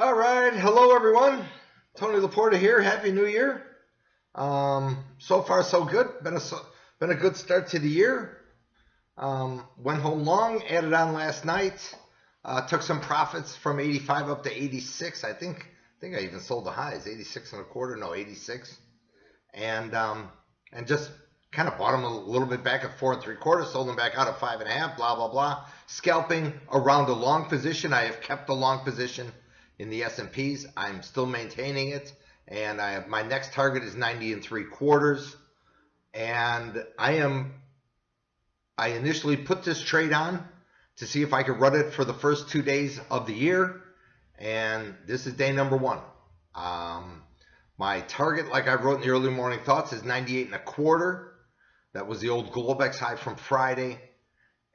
All right, hello everyone. Tony Laporta here. Happy New Year. So far so good. Been a good start to the year. Went home long, added on last night. Took some profits from 85 up to 86. I think I even sold the highs, 86 and a quarter, no 86, and just kind of bought them a little bit back at 4 3/4, sold them back out at 5.5. Blah blah blah. Scalping around a long position. I have kept the long position in the S&Ps. I'm still maintaining it, and my next target is 90 3/4. And I initially put this trade on to see if I could run it for the first 2 days of the year, and this is day number 1. My target, like I wrote in the early morning thoughts, is 98 1/4. That was the old Globex high from Friday,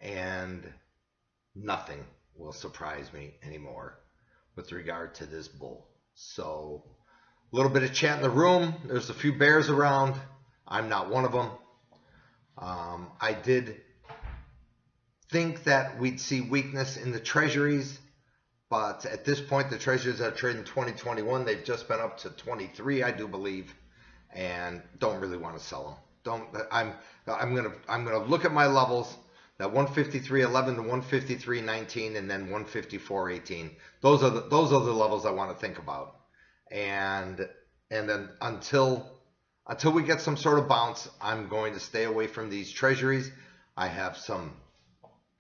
and nothing will surprise me anymore with regard to this bull. So a little bit of chat in the room. There's a few bears around. I'm not one of them. I did think that we'd see weakness in the treasuries, but at this point the treasuries are trading 2021. They've just been up to 23, I do believe, and don't really want to sell them. I'm gonna look at my levels. That 153.11 to 153.19, and then 154.18. Those are the levels I want to think about. And then until we get some sort of bounce, I'm going to stay away from these treasuries. I have some,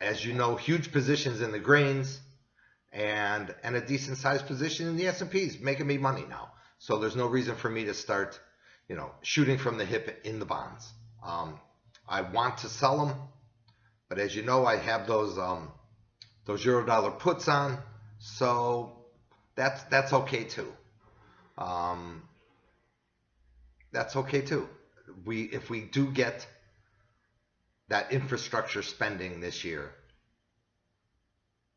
as you know, huge positions in the grains, and a decent sized position in the S&Ps, making me money now. So there's no reason for me to start, shooting from the hip in the bonds. I want to sell them. But as you know, I have those euro-dollar puts on, so that's okay too. That's okay too. If we do get that infrastructure spending this year,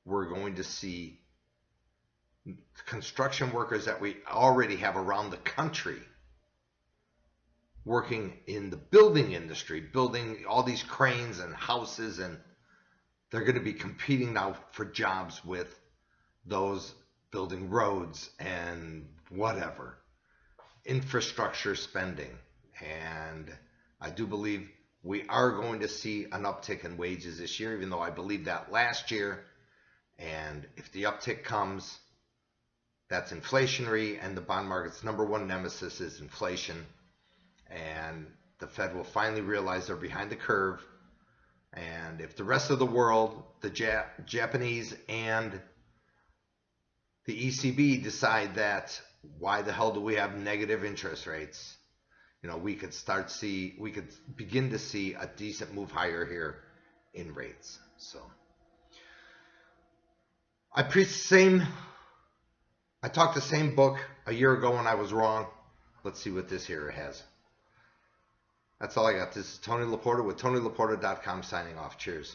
we're going to see construction workers that we already have around the country working in the building industry, building all these cranes and houses, and they're going to be competing now for jobs with those building roads and whatever, infrastructure spending. And I do believe we are going to see an uptick in wages this year, even though I believed that last year. And if the uptick comes, that's inflationary, and the bond market's number one nemesis is inflation. And the Fed will finally realize they're behind the curve. And if the rest of the world, the Japanese and the ECB decide that, why the hell do we have negative interest rates? We could begin to see a decent move higher here in rates. So I talked the same book a year ago and I was wrong. Let's see what this here has. That's all I got. This is Tony Laporta with TonyLaporta.com signing off. Cheers.